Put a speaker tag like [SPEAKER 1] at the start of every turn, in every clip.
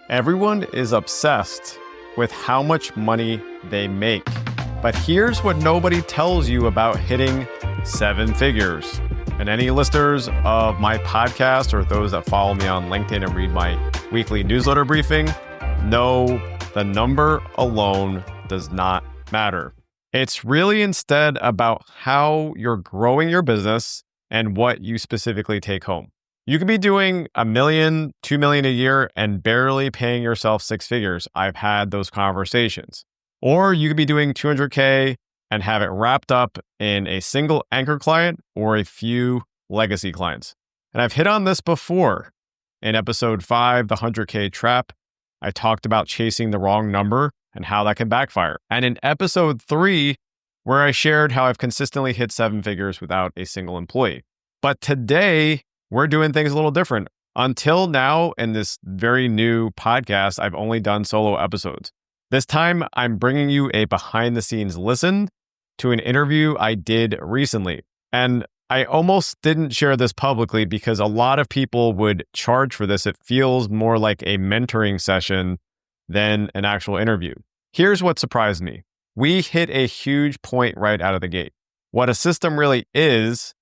[SPEAKER 1] Everyone is obsessed with how much money they make. But here's what nobody tells you about hitting 7 figures. And any listeners of my podcast or those that follow me on LinkedIn and read my weekly newsletter briefing know the number alone does not matter. It's really instead about how you're growing your business and what you specifically take home. You could be doing $1 million, $2 million a year and barely paying yourself 6 figures. I've had those conversations. Or you could be doing $200K and have it wrapped up in a single anchor client or a few legacy clients. And I've hit on this before. In episode 5, the 100K trap, I talked about chasing the wrong number and how that can backfire. And in episode 3, where I shared how I've consistently hit 7 figures without a single employee. But today, we're doing things a little different. Until now, in this very new podcast, I've only done solo episodes. This time, I'm bringing you a behind-the-scenes listen to an interview I did recently. And I almost didn't share this publicly because a lot of people would charge for this. It feels more like a mentoring session than an actual interview. Here's what surprised me. We hit a huge point right out of the gate. What a system really is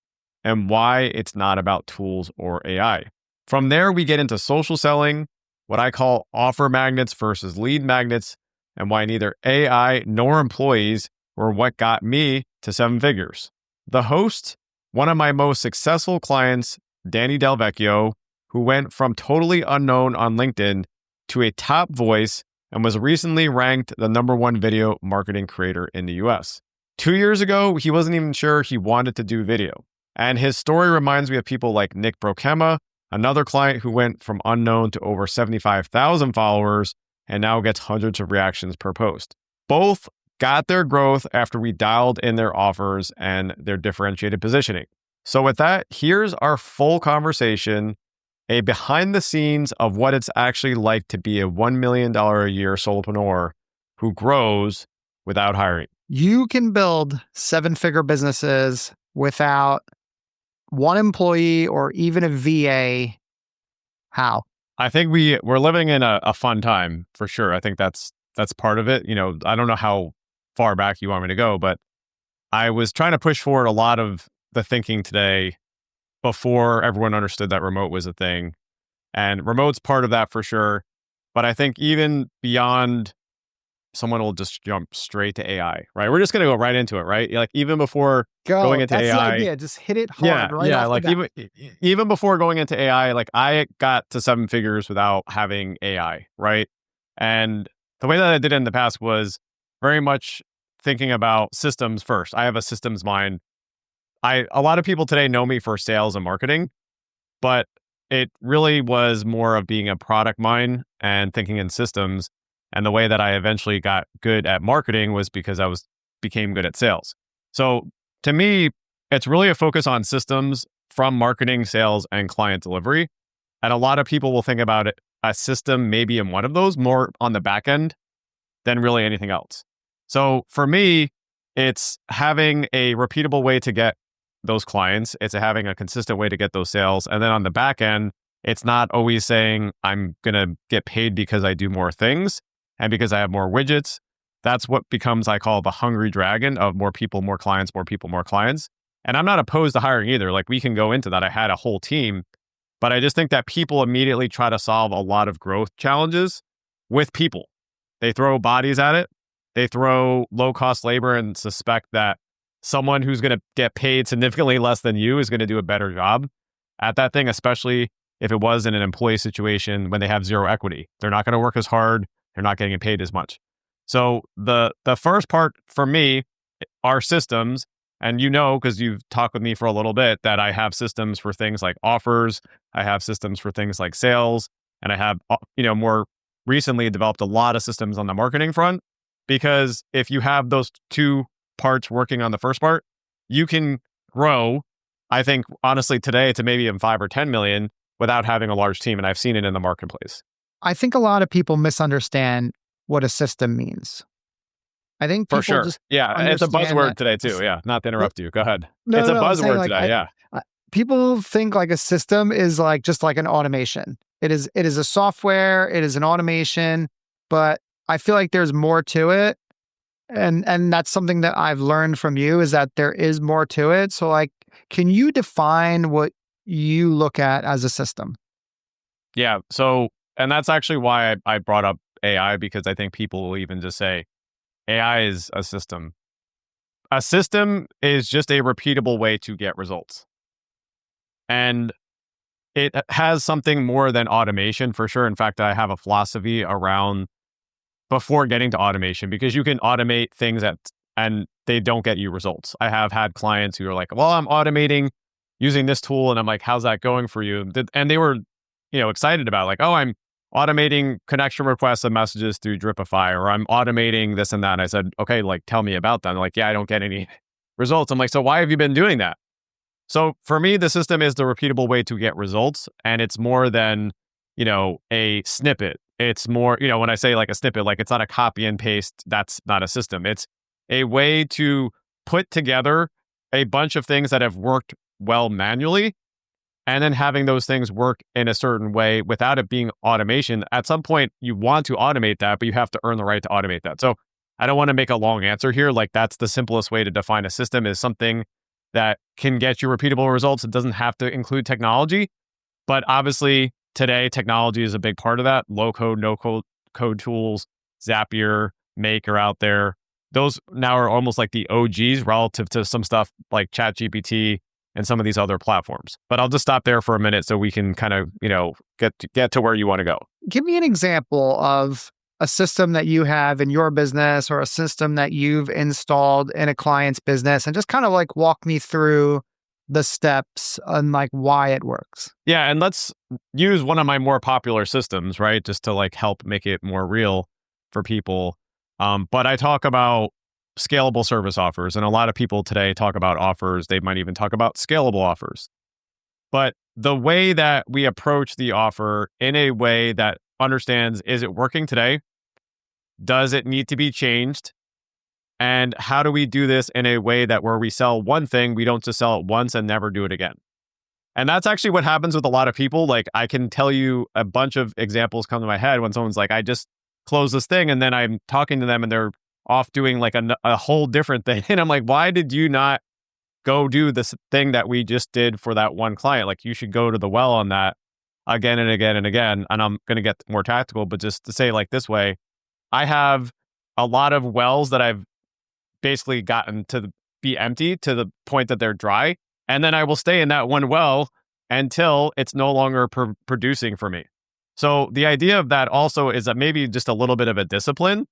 [SPEAKER 1] and why it's not about tools or AI. From there, we get into social selling, what I call offer magnets versus lead magnets, and why neither AI nor employees were what got me to 7 figures. The host, one of my most successful clients, Danny Del Vecchio, who went from totally unknown on LinkedIn to a top voice and was recently ranked the #1 video marketing creator in the US. 2 years ago, he wasn't even sure he wanted to do video. And his story reminds me of people like Nick Brokema, another client who went from unknown to over 75,000 followers and now gets hundreds of reactions per post. Both got their growth after we dialed in their offers and their differentiated positioning. So with that, here's our full conversation, a behind the scenes of what it's actually like to be a $1 million a year solopreneur who grows without hiring.
[SPEAKER 2] You can build 7-figure businesses without one employee or even a VA. How?
[SPEAKER 1] I think we're living in a fun time for sure. I think that's part of it. You know, I don't know how far back you want me to go, but I was trying to push forward a lot of the thinking today before everyone understood that remote was a thing. And remote's part of that for sure. But I think even beyond, someone will just jump straight to AI, right? We're just going to go right into it, right? Like even before going into
[SPEAKER 2] that's
[SPEAKER 1] AI.
[SPEAKER 2] the idea. Just hit it hard right off
[SPEAKER 1] like
[SPEAKER 2] the bat.
[SPEAKER 1] even before going into AI, like I got to 7 figures without having AI, right? And the way that I did it in the past was very much thinking about systems first. I have a systems mind. A lot of people today know me for sales and marketing, but it really was more of being a product mind and thinking in systems. And the way that I eventually got good at marketing was because I became good at sales. So to me, it's really a focus on systems from marketing, sales, and client delivery. And a lot of people will think about it, a system maybe in one of those, more on the back end than really anything else. So for me, it's having a repeatable way to get those clients. It's having a consistent way to get those sales. And then on the back end, it's not always saying I'm going to get paid because I do more things and because I have more widgets. That's what becomes, I call the hungry dragon of more people, more clients, more people, more clients. And I'm not opposed to hiring either. Like we can go into that. I had a whole team, but I just think that people immediately try to solve a lot of growth challenges with people. They throw bodies at it. They throw low cost labor and suspect that someone who's going to get paid significantly less than you is going to do a better job at that thing, especially if it was in an employee situation when they have zero equity. They're not going to work as hard. They're not getting paid as much. So the first part for me are systems. And you know, because you've talked with me for a little bit, that I have systems for things like offers. I have systems for things like sales. And I have, more recently developed a lot of systems on the marketing front. Because if you have those two parts working on the first part, you can grow, I think, honestly, today to maybe even 5 or 10 million without having a large team. And I've seen it in the marketplace.
[SPEAKER 2] I think a lot of people misunderstand what a system means. I think people
[SPEAKER 1] for sure.
[SPEAKER 2] just
[SPEAKER 1] it's a buzzword
[SPEAKER 2] that,
[SPEAKER 1] today too. Yeah, not to interrupt you. Go ahead.
[SPEAKER 2] No,
[SPEAKER 1] it's a
[SPEAKER 2] I'm saying,
[SPEAKER 1] buzzword today.
[SPEAKER 2] people think like a system is like just like an automation. It is a software, it is an automation, but I feel like there's more to it. And that's something that I've learned from you is that there is more to it. So like, can you define what you look at as a system?
[SPEAKER 1] Yeah. So, and that's actually why I brought up AI, because I think people will even just say AI is a system. A system is just a repeatable way to get results. And it has something more than automation for sure. In fact, I have a philosophy around before getting to automation, because you can automate things and they don't get you results. I have had clients who are like, well, I'm automating using this tool. And I'm like, how's that going for you? And they were, excited about it, like, oh, I'm automating connection requests and messages through Dripify, or I'm automating this and that. And I said, okay, like, tell me about that. And they're like, yeah, I don't get any results. I'm like, so why have you been doing that? So for me, the system is the repeatable way to get results. And it's more than, a snippet. It's more, when I say like a snippet, like it's not a copy and paste. That's not a system. It's a way to put together a bunch of things that have worked well manually, and then having those things work in a certain way without it being automation. At some point, you want to automate that, but you have to earn the right to automate that. So I don't want to make a long answer here. Like, that's the simplest way to define a system, is something that can get you repeatable results. It doesn't have to include technology, but obviously today technology is a big part of that. Low code, no code tools, Zapier, Make are out there. Those now are almost like the OGs relative to some stuff like ChatGPT and some of these other platforms. But I'll just stop there for a minute so we can kind of, get to where you want to go.
[SPEAKER 2] Give me an example of a system that you have in your business or a system that you've installed in a client's business, and just kind of like walk me through the steps and like why it works.
[SPEAKER 1] Yeah. And let's use one of my more popular systems, right? Just to like help make it more real for people. But I talk about scalable service offers, and a lot of people today talk about offers. They might even talk about scalable offers. But the way that we approach the offer in a way that understands, is it working today? Does it need to be changed? And how do we do this in a way that where we sell one thing, we don't just sell it once and never do it again? And that's actually what happens with a lot of people. Like, I can tell you a bunch of examples come to my head when someone's like, I just closed this thing, and then I'm talking to them and they're off doing like a whole different thing. And I'm like, why did you not go do this thing that we just did for that one client? Like, you should go to the well on that again and again and again. And I'm going to get more tactical, but just to say like this way, I have a lot of wells that I've basically gotten to be empty to the point that they're dry. And then I will stay in that one well until it's no longer producing for me. So the idea of that also is that maybe just a little bit of a discipline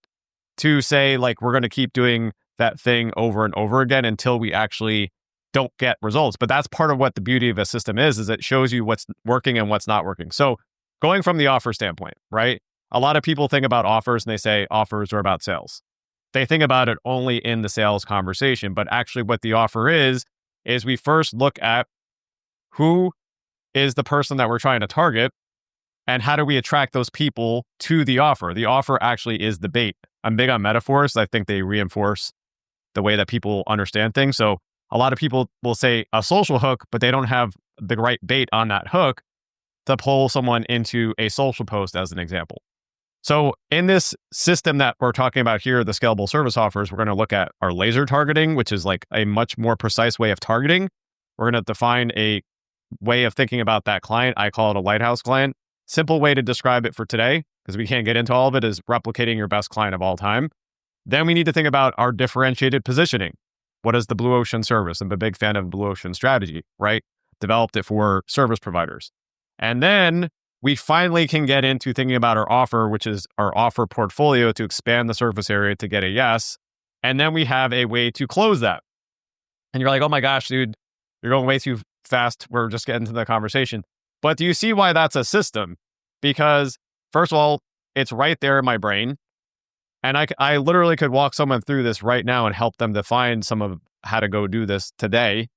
[SPEAKER 1] to say, like, we're going to keep doing that thing over and over again until we actually don't get results. But that's part of what the beauty of a system is it shows you what's working and what's not working. So going from the offer standpoint, right? A lot of people think about offers and they say offers are about sales. They think about it only in the sales conversation, but actually what the offer is we first look at who is the person that we're trying to target and how do we attract those people to the offer. The offer actually is the bait. I'm big on metaphors. I think they reinforce the way that people understand things. So a lot of people will say a social hook, but they don't have the right bait on that hook to pull someone into a social post, as an example. So in this system that we're talking about here, the scalable service offers, we're going to look at our laser targeting, which is like a much more precise way of targeting. We're going to define a way of thinking about that client. I call it a lighthouse client. Simple way to describe it for today, because we can't get into all of it, is replicating your best client of all time. Then we need to think about our differentiated positioning. What is the blue ocean service? I'm a big fan of blue ocean strategy, right? Developed it for service providers. And then we finally can get into thinking about our offer, which is our offer portfolio, to expand the surface area to get a yes. And then we have a way to close that. And you're like, oh my gosh, dude, you're going way too fast. We're just getting to the conversation. But do you see why that's a system? Because first of all, it's right there in my brain. And I literally could walk someone through this right now and help them define some of how to go do this today.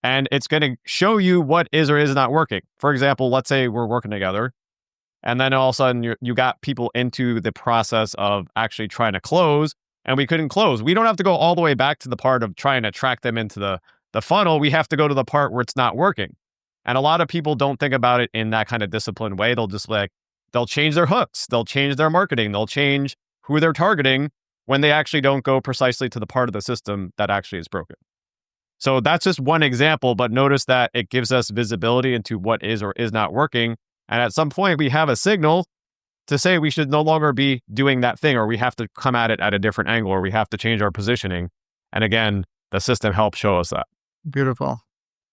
[SPEAKER 1] And it's going to show you what is or is not working. For example, let's say we're working together, and then all of a sudden you got people into the process of actually trying to close, and we couldn't close. We don't have to go all the way back to the part of trying to track them into the funnel. We have to go to the part where it's not working. And a lot of people don't think about it in that kind of disciplined way. They'll just they'll change their hooks, they'll change their marketing, they'll change who they're targeting when they actually don't go precisely to the part of the system that actually is broken. So that's just one example, but notice that it gives us visibility into what is or is not working. And at some point we have a signal to say we should no longer be doing that thing, or we have to come at it at a different angle, or we have to change our positioning. And again, the system helps show us that.
[SPEAKER 2] Beautiful.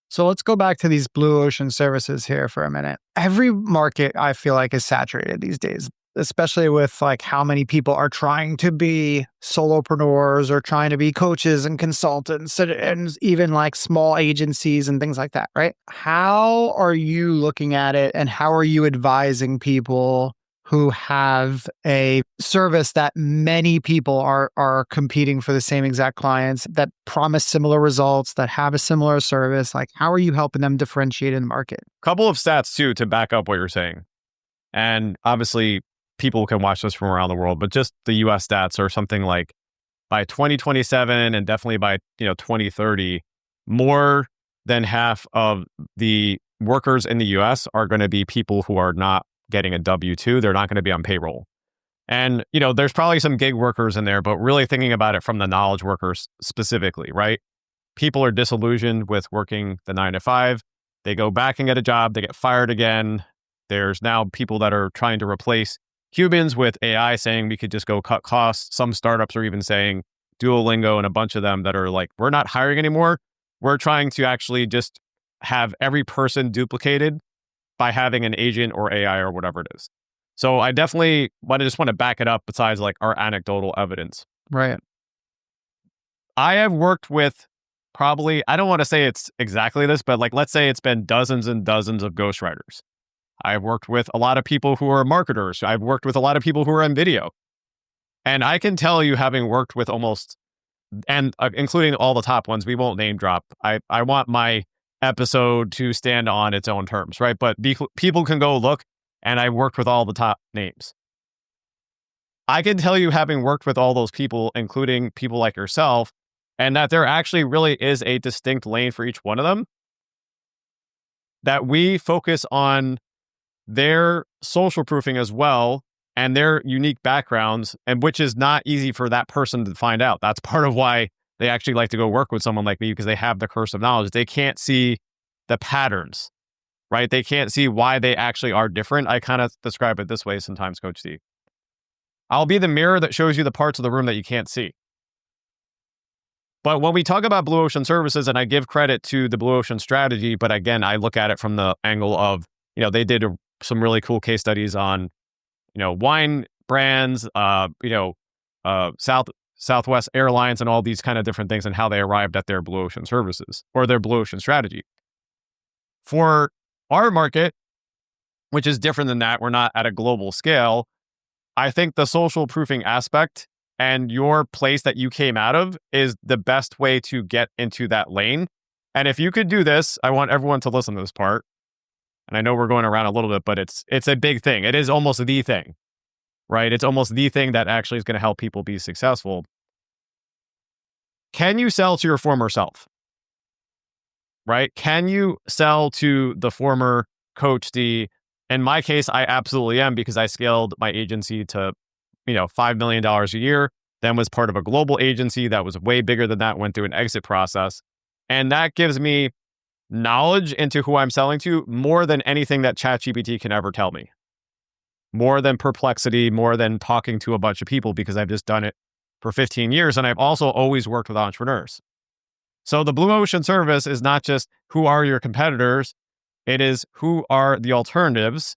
[SPEAKER 2] So let's go back to these blue ocean services here for a minute. Every market I feel like is saturated these days, especially with like how many people are trying to be solopreneurs or trying to be coaches and consultants and even like small agencies and things like that, right? How are you looking at it and how are you advising people who have a service that many people are competing for the same exact clients that promise similar results, that have a similar service? Like, how are you helping them differentiate in the market?
[SPEAKER 1] Couple of stats too to back up what you're saying. And obviously people can watch this from around the world, but just the US stats are something like by 2027 and definitely by 2030, more than half of the workers in the US are going to be people who are not getting a W-2. They're not going to be on payroll. And, there's probably some gig workers in there, but really thinking about it from the knowledge workers specifically, right? People are disillusioned with working the 9 to 5. They go back and get a job. They get fired again. There's now people that are trying to replace humans with AI, saying we could just go cut costs. Some startups are even saying Duolingo and a bunch of them that are like, we're not hiring anymore. We're trying to actually just have every person duplicated by having an agent or AI or whatever it is. So I definitely want to back it up besides like our anecdotal evidence.
[SPEAKER 2] Right.
[SPEAKER 1] I have worked with probably, I don't want to say it's exactly this, but like, let's say it's been dozens and dozens of ghostwriters. I've worked with a lot of people who are marketers. I've worked with a lot of people who are in video. And I can tell you, having worked with almost, and including all the top ones, we won't name drop. I want my episode to stand on its own terms, right? But people can go look, and I worked with all the top names. I can tell you, having worked with all those people, including people like yourself, and that there actually really is a distinct lane for each one of them, that we focus on their social proofing as well and their unique backgrounds, and which is not easy for that person to find out. That's part of why they actually like to go work with someone like me, because they have the curse of knowledge. They can't see the patterns, right? They can't see why they actually are different. I kind of describe it this way sometimes, Coach Steve. I'll be the mirror that shows you the parts of the room that you can't see. But when we talk about blue ocean services, and I give credit to the blue ocean strategy, but again, I look at it from the angle of, they did some really cool case studies on, wine brands, Southwest Airlines and all these kind of different things, and how they arrived at their blue ocean services or their blue ocean strategy. For our market, which is different than that, we're not at a global scale. I think the social proofing aspect and your place that you came out of is the best way to get into that lane. And if you could do this, I want everyone to listen to this part. And I know we're going around a little bit, but it's a big thing. It is almost the thing, right? It's almost the thing that actually is going to help people be successful. Can you sell to your former self? Right? Can you sell to the former Coach D? In my case, I absolutely am, because I scaled my agency to, $5 million a year, then was part of a global agency that was way bigger than that, went through an exit process. And that gives me knowledge into who I'm selling to more than anything that ChatGPT can ever tell me. More than Perplexity, more than talking to a bunch of people, because I've just done it for 15 years. And I've also always worked with entrepreneurs. So the blue ocean service is not just who are your competitors, it is who are the alternatives.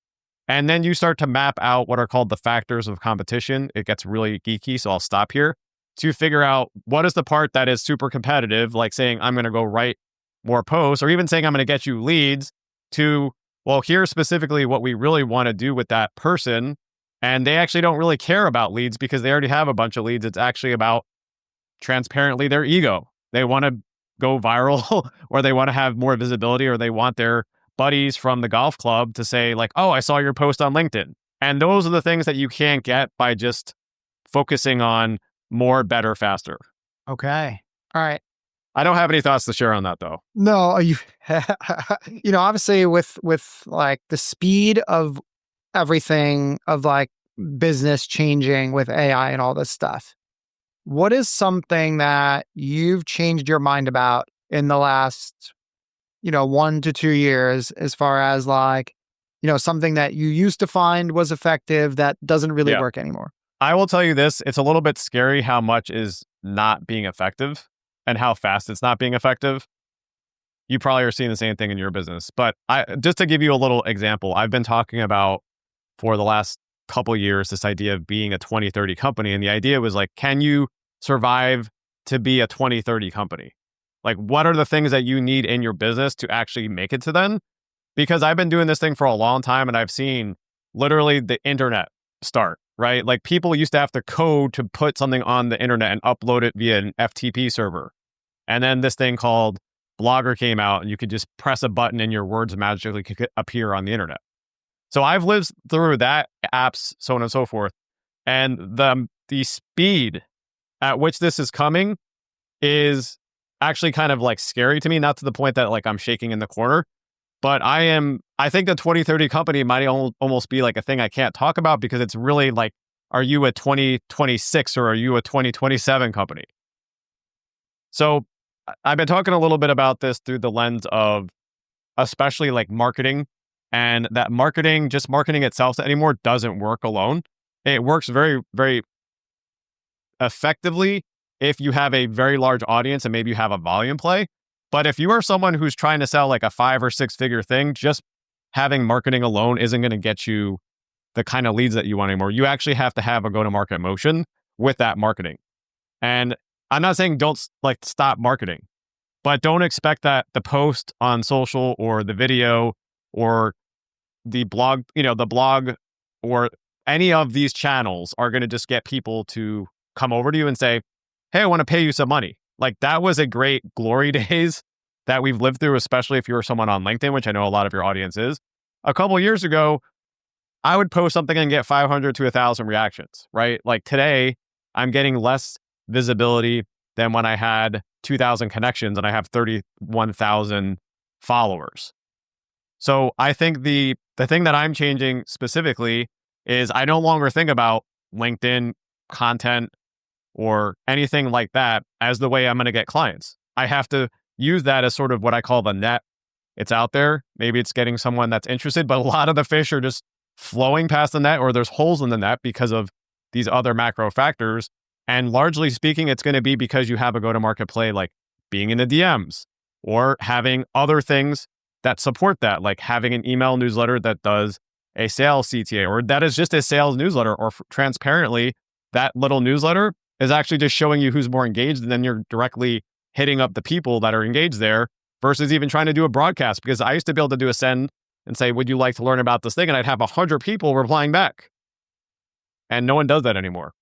[SPEAKER 1] And then you start to map out what are called the factors of competition. It gets really geeky, so I'll stop here, to figure out what is the part that is super competitive, like saying, I'm going to go write more posts, or even saying, I'm going to get you leads, to, well, here's specifically what we really want to do with that person. And they actually don't really care about leads because they already have a bunch of leads. It's actually about, transparently, their ego. They want to go viral or they want to have more visibility, or they want their buddies from the golf club to say like, oh, I saw your post on LinkedIn. And those are the things that you can't get by just focusing on more, better, faster.
[SPEAKER 2] Okay. All right.
[SPEAKER 1] I don't have any thoughts to share on that though.
[SPEAKER 2] No, you obviously with like the speed of everything of like business changing with AI and all this stuff. What is something that you've changed your mind about in the last, 1 to 2 years as far as like, something that you used to find was effective that doesn't really
[SPEAKER 1] Yeah.
[SPEAKER 2] work anymore?
[SPEAKER 1] I will tell you this, it's a little bit scary how much is not being effective and how fast it's not being effective. You probably are seeing the same thing in your business. But I just to give you a little example, I've been talking about for the last couple years this idea of being a 2030 company. And the idea was like, can you survive to be a 2030 company? Like, what are the things that you need in your business to actually make it to then? Because I've been doing this thing for a long time and I've seen literally the internet start, right? Like people used to have to code to put something on the internet and upload it via an FTP server. And then this thing called Blogger came out and you could just press a button and your words magically could appear on the internet. So I've lived through that, apps, so on and so forth. And the speed at which this is coming is actually kind of like scary to me, not to the point that like I'm shaking in the corner, but I think the 2030 company might almost be like a thing I can't talk about because it's really like, are you a 2026 or are you a 2027 company? So I've been talking a little bit about this through the lens of especially like marketing, and that marketing, just marketing itself anymore doesn't work alone. It works very, very effectively if you have a very large audience and maybe you have a volume play. But if you are someone who's trying to sell like a 5 or 6 figure thing, just having marketing alone isn't going to get you the kind of leads that you want anymore. You actually have to have a go-to-market motion with that marketing. And I'm not saying don't like stop marketing, but don't expect that the post on social or the video or the blog, the blog or any of these channels are going to just get people to come over to you and say, hey, I want to pay you some money. Like that was a great glory days that we've lived through, especially if you're someone on LinkedIn, which I know a lot of your audience is. A couple of years ago, I would post something and get 500 to 1,000 reactions, right? Like today, I'm getting less visibility than when I had 2,000 connections and I have 31,000 followers. So I think the thing that I'm changing specifically is I no longer think about LinkedIn content or anything like that as the way I'm going to get clients. I have to use that as sort of what I call the net. It's out there. Maybe it's getting someone that's interested, but a lot of the fish are just flowing past the net or there's holes in the net because of these other macro factors. And largely speaking, it's going to be because you have a go-to-market play like being in the DMs or having other things that support that, like having an email newsletter that does a sales CTA or that is just a sales newsletter, or transparently, that little newsletter is actually just showing you who's more engaged, and then you're directly hitting up the people that are engaged there versus even trying to do a broadcast. Because I used to be able to do a send and say, would you like to learn about this thing? And I'd have 100 people replying back. And no one does that anymore.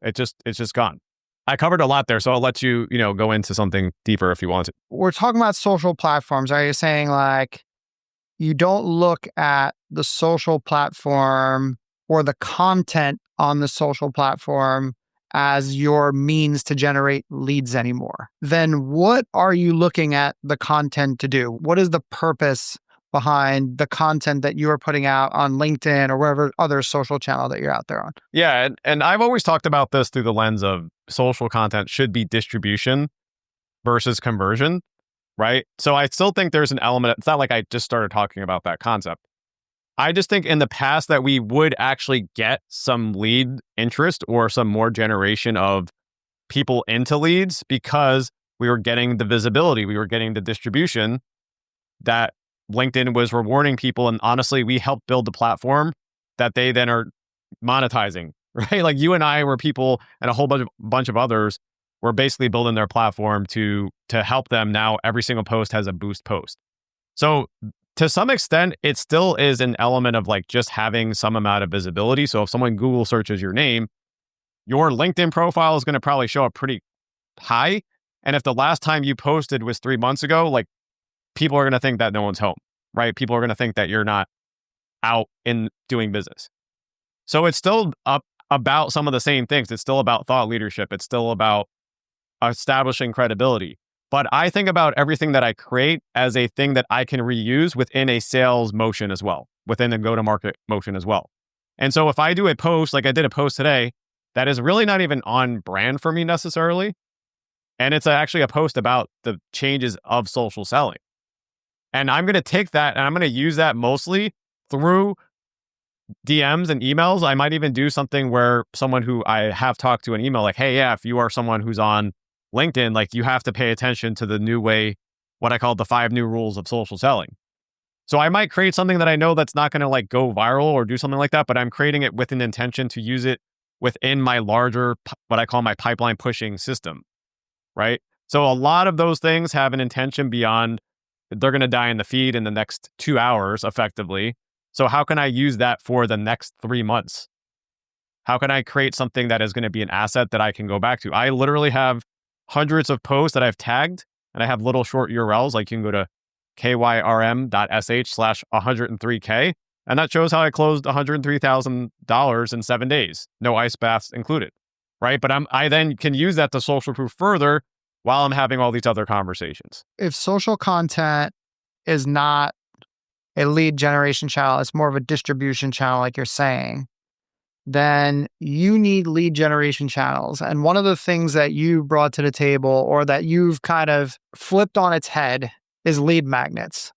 [SPEAKER 1] It's just gone. I covered a lot there, so I'll let you, go into something deeper if you want to.
[SPEAKER 2] We're talking about social platforms. Are you saying like you don't look at the social platform or the content on the social platform as your means to generate leads anymore? Then what are you looking at the content to do? What is the purpose behind the content that you are putting out on LinkedIn or whatever other social channel that you're out there on?
[SPEAKER 1] Yeah. And I've always talked about this through the lens of social content should be distribution versus conversion, right? So I still think there's an element. It's not like I just started talking about that concept. I just think in the past that we would actually get some lead interest or some more generation of people into leads because we were getting the visibility, we were getting the distribution that LinkedIn was rewarding people. And honestly, we helped build the platform that they then are monetizing, right? Like you and I were people and a whole bunch of others were basically building their platform to help them. Now every single post has a boost post. So to some extent, it still is an element of like just having some amount of visibility. So if someone Google searches your name, your LinkedIn profile is going to probably show up pretty high. And if the last time you posted was 3 months ago, like people are going to think that no one's home, right? People are going to think that you're not out in doing business. So it's still about some of the same things. It's still about thought leadership. It's still about establishing credibility. But I think about everything that I create as a thing that I can reuse within a sales motion as well, within a go-to-market motion as well. And so if I do a post, like I did a post today, that is really not even on brand for me necessarily. And it's actually a post about the changes of social selling. And I'm going to take that and I'm going to use that mostly through DMs and emails. I might even do something where someone who I have talked to an email, like, hey, yeah, if you are someone who's on LinkedIn, like you have to pay attention to the new way, what I call the 5 new rules of social selling. So I might create something that I know that's not going to like go viral or do something like that, but I'm creating it with an intention to use it within my larger, what I call my pipeline pushing system, right? So a lot of those things have an intention beyond they're going to die in the feed in the next 2 hours effectively. So how can I use that for the next 3 months? How can I create something that is going to be an asset that I can go back to? I literally have hundreds of posts that I've tagged, and I have little short URLs. Like you can go to kyrm.sh/103K, and that shows how I closed $103,000 in 7 days, no ice baths included, right? But I then can use that to social proof further while I'm having all these other conversations.
[SPEAKER 2] If social content is not a lead generation channel, it's more of a distribution channel, like you're saying, then you need lead generation channels. And one of the things that you brought to the table or that you've kind of flipped on its head is lead magnets.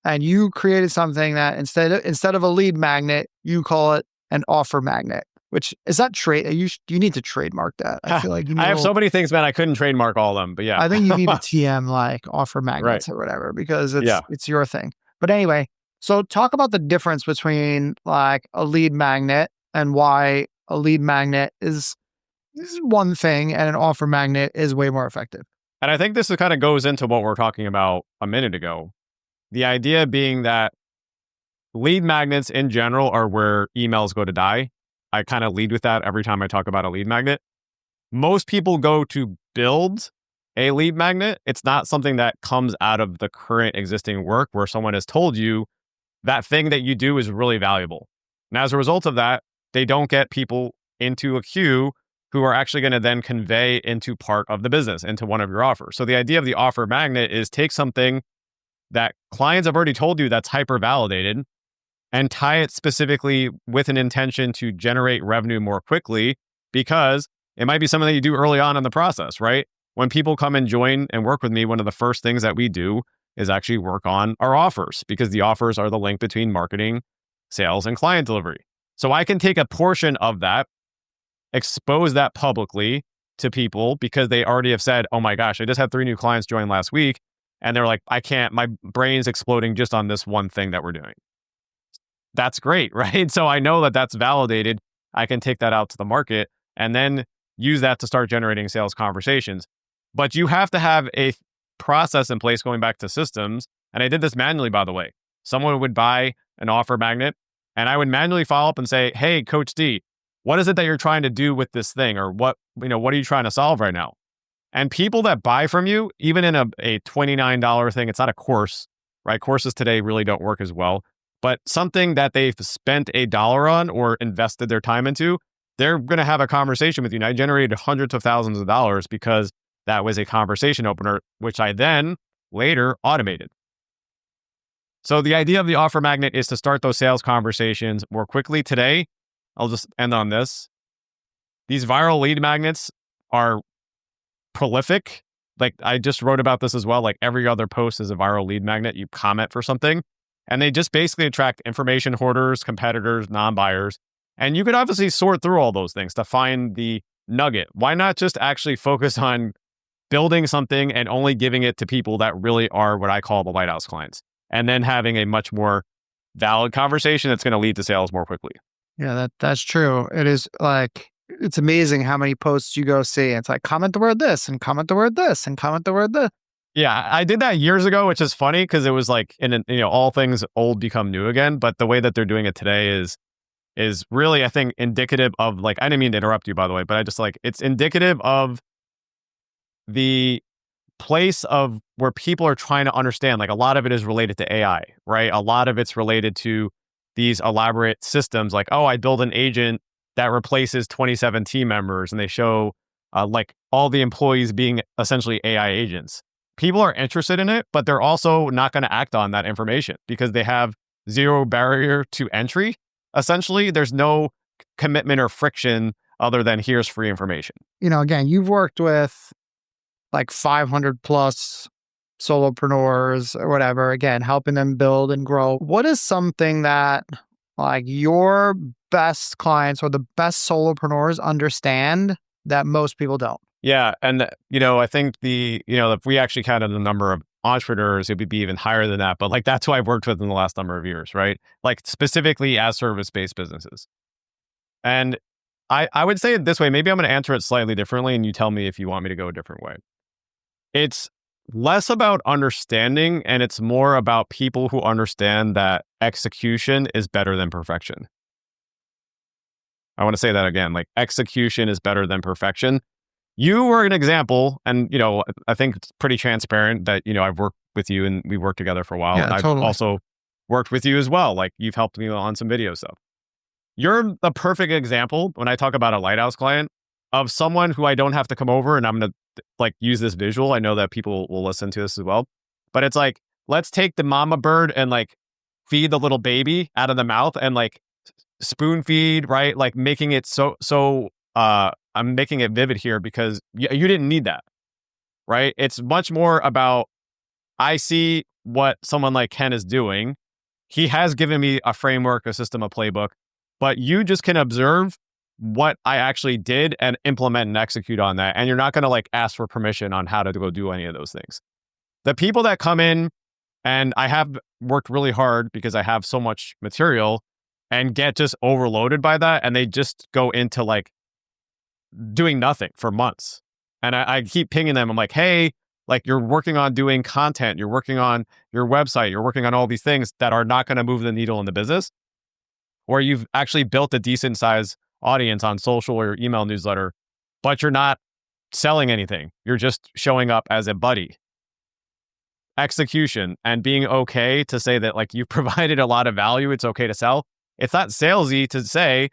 [SPEAKER 2] And you created something that instead of a lead magnet, you call it an offer magnet, which is that trade. You need to trademark that. I feel like you need
[SPEAKER 1] I have so many things, man. I couldn't trademark all of them, but yeah.
[SPEAKER 2] I think you need a TM like offer magnets or whatever, because it's your thing. But anyway, so talk about the difference between like a lead magnet and why a lead magnet is one thing and an offer magnet is way more effective.
[SPEAKER 1] And I think this kind of goes into what we were talking about a minute ago. The idea being that lead magnets in general are where emails go to die. I kind of lead with that every time I talk about a lead magnet. Most people go to build a lead magnet. It's not something that comes out of the current existing work where someone has told you that thing that you do is really valuable. And as a result of that, they don't get people into a queue who are actually going to then convey into part of the business, into one of your offers. So the idea of the offer magnet is take something that clients have already told you that's hyper validated and tie it specifically with an intention to generate revenue more quickly, because it might be something that you do early on in the process, right? When people come and join and work with me, one of the first things that we do is actually work on our offers, because the offers are the link between marketing, sales, and client delivery. So I can take a portion of that, expose that publicly to people because they already have said, oh my gosh, I just had 3 new clients join last week. And they're like, I can't, my brain's exploding just on this one thing that we're doing. That's great, right? So I know that that's validated. I can take that out to the market and then use that to start generating sales conversations. But you have to have a process in place going back to systems. And I did this manually, by the way. Someone would buy an offer magnet and I would manually follow up and say, hey, Coach D, what is it that you're trying to do with this thing? Or what are you trying to solve right now? And people that buy from you, even in a $29 thing, it's not a course, right? Courses today really don't work as well. But something that they've spent $1 on or invested their time into, they're going to have a conversation with you. And I generated hundreds of thousands of dollars because that was a conversation opener, which I then later automated. So the idea of the offer magnet is to start those sales conversations more quickly. Today, I'll just end on this. These viral lead magnets are prolific. Like I just wrote about this as well. Like every other post is a viral lead magnet. You comment for something and they just basically attract information hoarders, competitors, non-buyers. And you could obviously sort through all those things to find the nugget. Why not just actually focus on building something and only giving it to people that really are what I call the lighthouse clients, and then having a much more valid conversation that's going to lead to sales more quickly.
[SPEAKER 2] Yeah, that's true. It is like, it's amazing how many posts you go see. It's like, comment the word this and comment the word this and comment the word this.
[SPEAKER 1] Yeah, I did that years ago, which is funny because it was like, all things old become new again. But the way that they're doing it today is really, I think, indicative of like, I didn't mean to interrupt you, by the way, but I just like, it's indicative of the place of where people are trying to understand. Like a lot of it is related to AI, right? A lot of it's related to these elaborate systems like, oh, I build an agent that replaces 27 team members and they show like all the employees being essentially AI agents. People are interested in it, but they're also not going to act on that information because they have zero barrier to entry. Essentially, there's no commitment or friction other than here's free information.
[SPEAKER 2] Again, you've worked with like 500 plus solopreneurs or whatever, again, helping them build and grow. What is something that like your best clients or the best solopreneurs understand that most people don't?
[SPEAKER 1] Yeah. And, I think if we actually counted the number of entrepreneurs, it would be even higher than that. But like, that's who I've worked with in the last number of years, right? Like specifically as service-based businesses. And I would say it this way, maybe I'm going to answer it slightly differently and you tell me if you want me to go a different way. It's less about understanding and it's more about people who understand that execution is better than perfection. I want to say that again, like execution is better than perfection. You were an example, and I think it's pretty transparent that I've worked with you and we worked together for a while.
[SPEAKER 2] Yeah,
[SPEAKER 1] and I've
[SPEAKER 2] totally.
[SPEAKER 1] also worked with you as well. Like you've helped me on some video stuff. You're the perfect example when I talk about a lighthouse client of someone who I don't have to come over and I'm going to like use this visual. I know that people will listen to this as well, but it's like, let's take the mama bird and like feed the little baby out of the mouth and like spoon feed, right? Like making it I'm making it vivid here because you didn't need that, right? It's much more about, I see what someone like Ken is doing. He has given me a framework, a system, a playbook, but you just can observe what I actually did and implement and execute on that. And you're not going to like ask for permission on how to go do any of those things. The people that come in, and I have worked really hard because I have so much material and get just overloaded by that. And they just go into like doing nothing for months. And I keep pinging them. I'm like, hey, like you're working on doing content, you're working on your website, you're working on all these things that are not going to move the needle in the business, or you've actually built a decent size audience on social or your email newsletter, but you're not selling anything. You're just showing up as a buddy. Execution and being okay to say that like you've provided a lot of value, it's okay to sell. It's not salesy to say,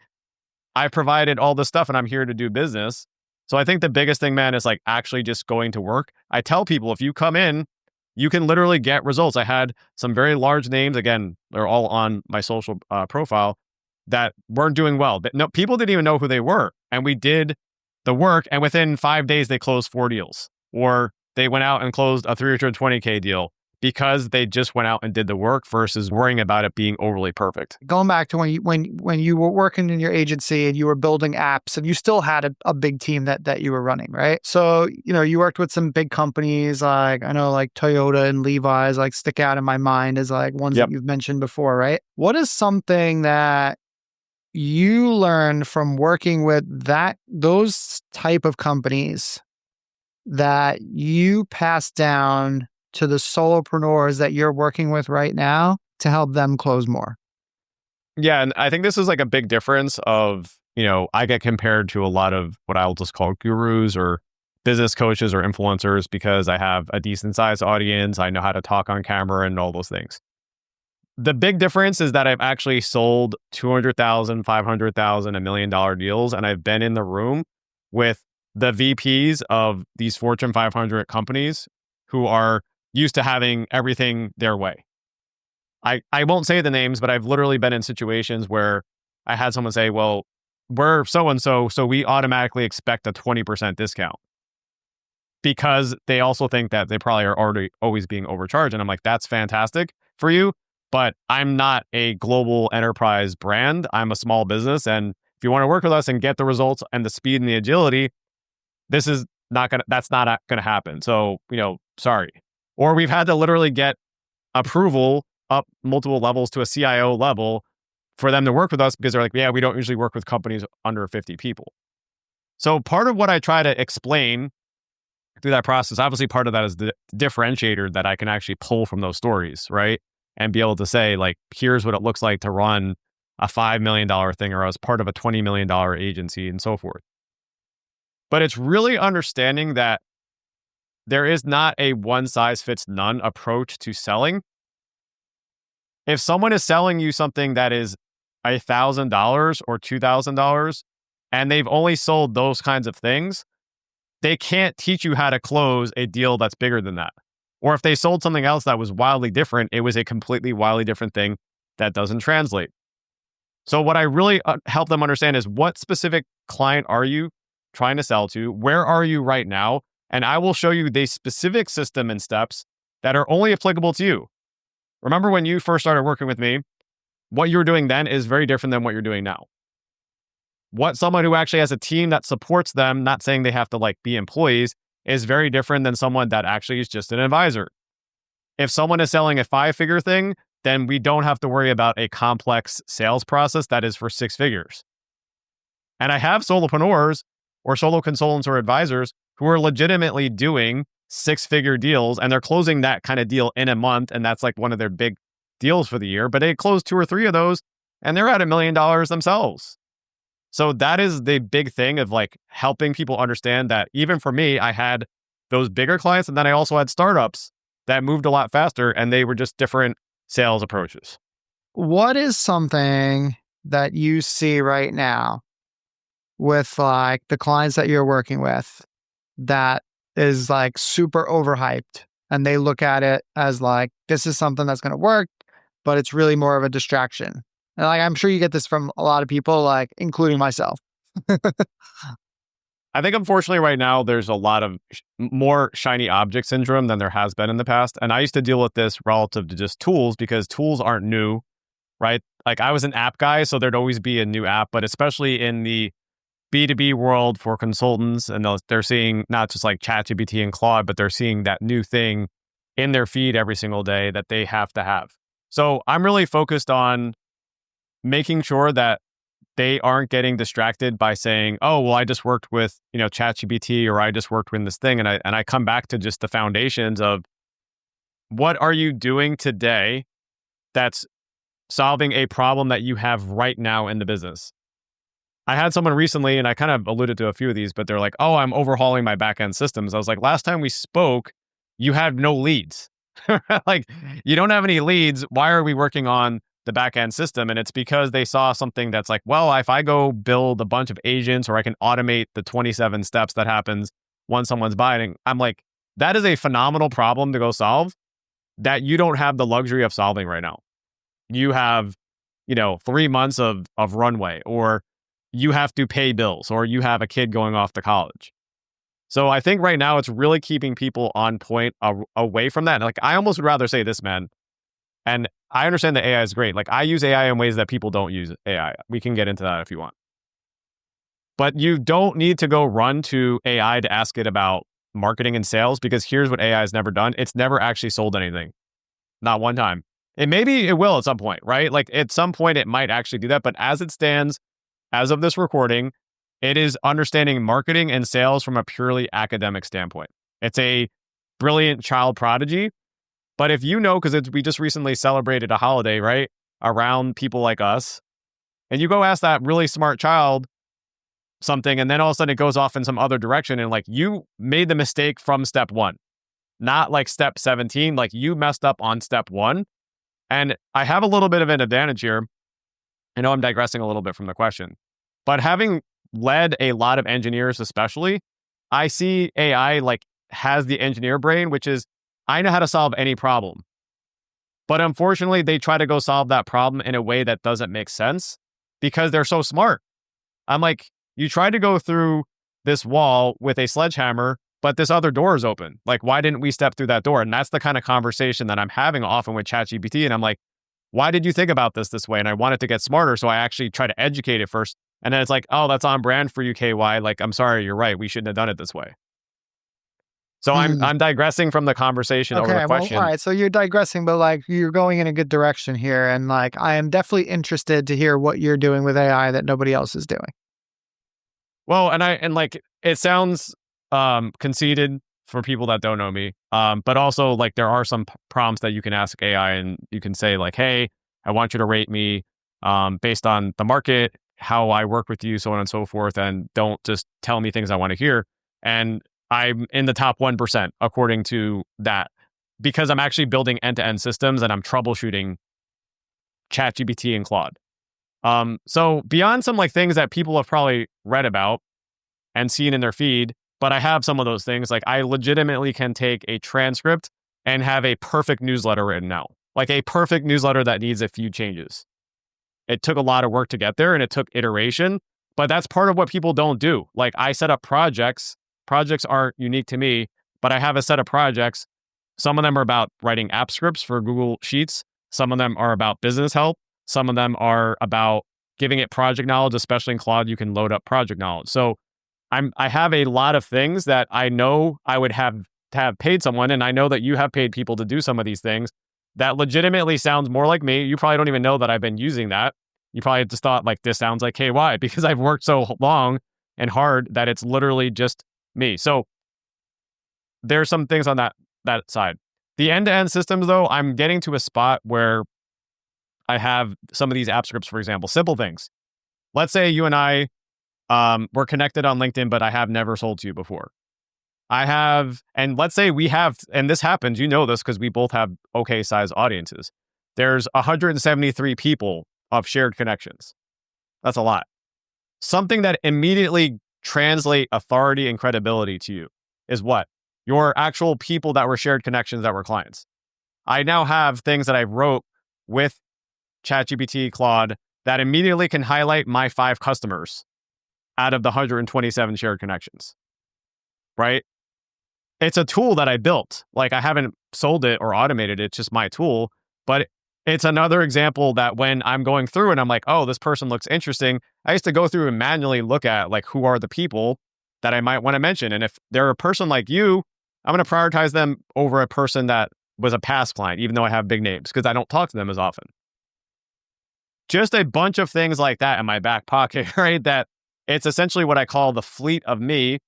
[SPEAKER 1] I provided all this stuff and I'm here to do business. So I think the biggest thing, man, is like actually just going to work. I tell people, if you come in, you can literally get results. I had some very large names. Again, they're all on my social profile that weren't doing well. But no, people didn't even know who they were. And we did the work. And within 5 days, they closed 4 deals, or they went out and closed a $320K deal because they just went out and did the work versus worrying about it being overly perfect.
[SPEAKER 2] Going back to when you were working in your agency and you were building apps and you still had a big team that you were running, right? So, you worked with some big companies like, I know like Toyota and Levi's like stick out in my mind as like ones that you've mentioned before, right? What is something that you learned from working with those type of companies that you pass down to the solopreneurs that you're working with right now to help them close more?
[SPEAKER 1] Yeah. And I think this is like a big difference of, I get compared to a lot of what I'll just call gurus or business coaches or influencers because I have a decent sized audience. I know how to talk on camera and all those things. The big difference is that I've actually sold $200,000, $500,000, $1 million deals. And I've been in the room with the VPs of these Fortune 500 companies who are used to having everything their way. I won't say the names, but I've literally been in situations where I had someone say, well, we're so-and-so, so we automatically expect a 20% discount because they also think that they probably are already always being overcharged. And I'm like, that's fantastic for you, but I'm not a global enterprise brand. I'm a small business. And if you want to work with us and get the results and the speed and the agility, that's not gonna happen. So, sorry. Or we've had to literally get approval up multiple levels to a CIO level for them to work with us because they're like, yeah, we don't usually work with companies under 50 people. So part of what I try to explain through that process, obviously part of that is the differentiator that I can actually pull from those stories, right? And be able to say like, here's what it looks like to run a $5 million thing or as part of a $20 million agency and so forth. But it's really understanding that there is not a one size fits none approach to selling. If someone is selling you something that is $1,000 or $2,000 and they've only sold those kinds of things, they can't teach you how to close a deal that's bigger than that. Or if they sold something else that was wildly different, it was a completely wildly different thing that doesn't translate. So what I really help them understand is, what specific client are you trying to sell to? Where are you right now? And I will show you the specific system and steps that are only applicable to you. Remember when you first started working with me, what you were doing then is very different than what you're doing now. What someone who actually has a team that supports them, not saying they have to like be employees, is very different than someone that actually is just an advisor. If someone is selling a 5-figure thing, then we don't have to worry about a complex sales process that is for 6 figures. And I have solopreneurs or solo consultants or advisors who are legitimately doing 6-figure deals, and they're closing that kind of deal in a month. And that's like one of their big deals for the year, but they closed 2 or 3 of those and they're at $1 million themselves. So that is the big thing of like helping people understand that even for me, I had those bigger clients, and then I also had startups that moved a lot faster, and they were just different sales approaches.
[SPEAKER 2] What is something that you see right now with like the clients that you're working with that is like super overhyped, and they look at it as like, this is something that's going to work, but it's really more of a distraction? And like, I'm sure you get this from a lot of people, like including myself.
[SPEAKER 1] I think unfortunately right now there's a lot of more shiny object syndrome than there has been in the past. And I used to deal with this relative to just tools, because tools aren't new, right? Like I was an app guy, so there'd always be a new app, but especially in the B2B world for consultants, and they're seeing not just like ChatGPT and Claude, but they're seeing that new thing in their feed every single day that they have to have. So I'm really focused on making sure that they aren't getting distracted by saying, oh, well, I just worked with, ChatGPT, or I just worked with this thing. And I come back to just the foundations of, what are you doing today that's solving a problem that you have right now in the business? I had someone recently, and I kind of alluded to a few of these, but they're like, oh, I'm overhauling my backend systems. I was like, last time we spoke, you had no leads. Like, you don't have any leads. Why are we working on the backend system? And it's because they saw something that's like, well, if I go build a bunch of agents, or I can automate the 27 steps that happens when someone's buying. I'm like, that is a phenomenal problem to go solve that you don't have the luxury of solving right now. You have, 3 months of runway, or you have to pay bills, or you have a kid going off to college. So I think right now it's really keeping people on point away from that. Like, I almost would rather say this, man. And I understand that AI is great. Like, I use AI in ways that people don't use AI. We can get into that if you want. But you don't need to go run to AI to ask it about marketing and sales, because here's what AI has never done. It's never actually sold anything. Not one time. And maybe it will at some point, right? Like at some point it might actually do that. But as it stands, as of this recording, it is understanding marketing and sales from a purely academic standpoint. It's a brilliant child prodigy. But if because we just recently celebrated a holiday, right, around people like us, and you go ask that really smart child something, and then all of a sudden it goes off in some other direction, and like, you made the mistake from step 1, not like step 17. Like, you messed up on step 1. And I have a little bit of an advantage here. I know I'm digressing a little bit from the question, but having led a lot of engineers, especially, I see AI like has the engineer brain, which is, I know how to solve any problem. But unfortunately, they try to go solve that problem in a way that doesn't make sense because they're so smart. I'm like, you tried to go through this wall with a sledgehammer, but this other door is open. Like, why didn't we step through that door? And that's the kind of conversation that I'm having often with ChatGPT. And I'm like, why did you think about this way? And I want it to get smarter. So I actually try to educate it first. And then it's like, oh, that's on brand for you, KY. Like, I'm sorry, you're right. We shouldn't have done it this way. So I'm digressing from the conversation over the question.
[SPEAKER 2] Well, all right. So you're digressing, but like, you're going in a good direction here. And like, I am definitely interested to hear what you're doing with AI that nobody else is doing.
[SPEAKER 1] Well, and like, it sounds conceited for people that don't know me. But also, like, there are some prompts that you can ask AI, and you can say like, hey, I want you to rate me based on the market, how I work with you, so on and so forth. And don't just tell me things I want to hear. And I'm in the top 1% according to that, because I'm actually building end-to-end systems and I'm troubleshooting ChatGPT and Claude. So beyond some like things that people have probably read about and seen in their feed, but I have some of those things. Like I legitimately can take a transcript and have a perfect newsletter written now, like a perfect newsletter that needs a few changes. It took a lot of work to get there and it took iteration, but that's part of what people don't do. Like I set up projects. Projects aren't unique to me, but I have a set of projects. Some of them are about writing app scripts for Google Sheets. Some of them are about business help. Some of them are about giving it project knowledge, especially in Claude, you can load up project knowledge. So I have a lot of things that I know I would have to have paid someone, and I know that you have paid people to do some of these things that legitimately sounds more like me. You probably don't even know that I've been using that. You probably just thought like this sounds like KY because I've worked so long and hard that it's literally just me. So there's some things on that side. The end-to-end systems though, I'm getting to a spot where I have some of these app scripts, for example, simple things. Let's say you and I we're connected on LinkedIn, but I have never sold to you before. And let's say we have, and this happens, you know this because we both have okay size audiences. There's 173 people of shared connections. That's a lot. Something that immediately translate authority and credibility to you is what? Your actual people that were shared connections that were clients. I now have things that I wrote with ChatGPT, Claude, that immediately can highlight my 5 customers out of the 127 shared connections, right? It's a tool that I built. Like I haven't sold it or automated it. It's just my tool. But it's another example that when I'm going through and I'm like, oh, this person looks interesting. I used to go through and manually look at like, who are the people that I might want to mention? And if they're a person like you, I'm going to prioritize them over a person that was a past client, even though I have big names, because I don't talk to them as often. Just a bunch of things like that in my back pocket, right? That it's essentially what I call the fleet of me.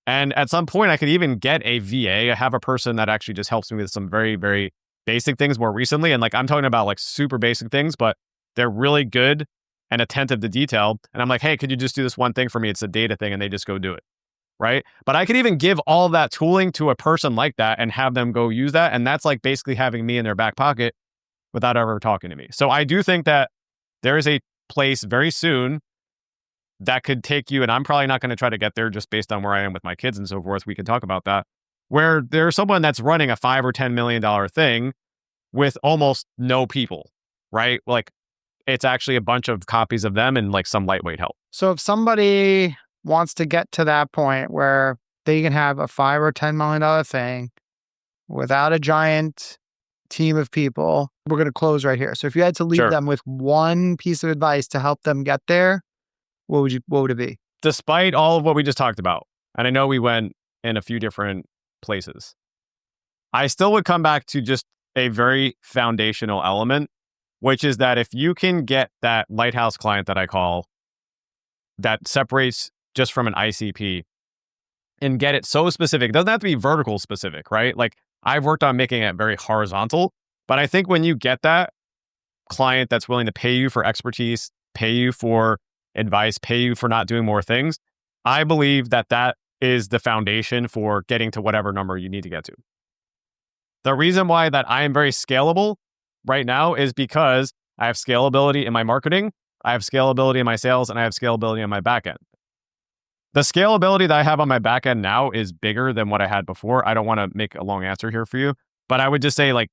[SPEAKER 1] And at some point I could even get a VA. I have a person that actually just helps me with some very, very basic things more recently. And like, I'm talking about like super basic things, but they're really good and attentive to detail. And I'm like, hey, could you just do this one thing for me? It's a data thing. And they just go do it. Right. But I could even give all of that tooling to a person like that and have them go use that. And that's like basically having me in their back pocket without ever talking to me. So I do think that there is a place very soon that could take you, and I'm probably not going to try to get there just based on where I am with my kids and so forth. We can talk about that, where there's someone that's running a $5 or $10 million thing with almost no people, right? Like it's actually a bunch of copies of them and like some lightweight help.
[SPEAKER 2] So if somebody wants to get to that point where they can have a $5 or $10 million thing without a giant team of people, we're going to close right here. So if you had to leave them with one piece of advice to help them get there, what would it be?
[SPEAKER 1] Despite all of what we just talked about, and I know we went in a few different places, I still would come back to just a very foundational element, which is that if you can get that lighthouse client that I call, that separates just from an ICP and get it so specific, it doesn't have to be vertical specific, right? Like I've worked on making it very horizontal, but I think when you get that client that's willing to pay you for expertise, pay you for advice, pay you for not doing more things, I believe that that is the foundation for getting to whatever number you need to get to. The reason why that I am very scalable right now is because I have scalability in my marketing, I have scalability in my sales, and I have scalability in my backend. The scalability that I have on my backend now is bigger than what I had before. I don't want to make a long answer here for you, but I would just say like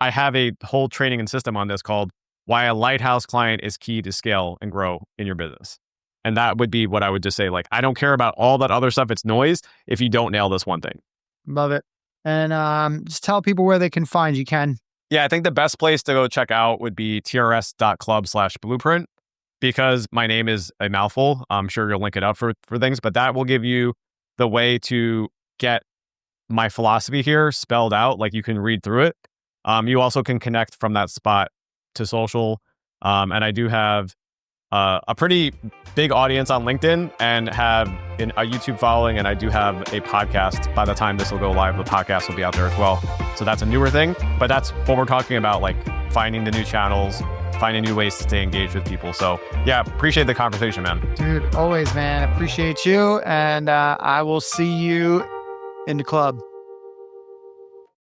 [SPEAKER 1] I have a whole training and system on this called Why a Lighthouse Client is Key to Scale and Grow in Your Business. And that would be what I would just say. Like, I don't care about all that other stuff. It's noise if you don't nail this one thing.
[SPEAKER 2] Love it. And just tell people where they can find you, Ken.
[SPEAKER 1] Yeah, I think the best place to go check out would be trs.club/blueprint because my name is a mouthful. I'm sure you'll link it up for things, but that will give you the way to get my philosophy here spelled out. Like you can read through it. You also can connect from that spot to social. And I do have a pretty big audience on LinkedIn and have a YouTube following. And I do have a podcast. By the time this will go live, the podcast will be out there as well. So that's a newer thing, but that's what we're talking about, like finding the new channels, finding new ways to stay engaged with people. So yeah, appreciate the conversation, man.
[SPEAKER 2] Dude, always, man. Appreciate you. And I will see you in the club.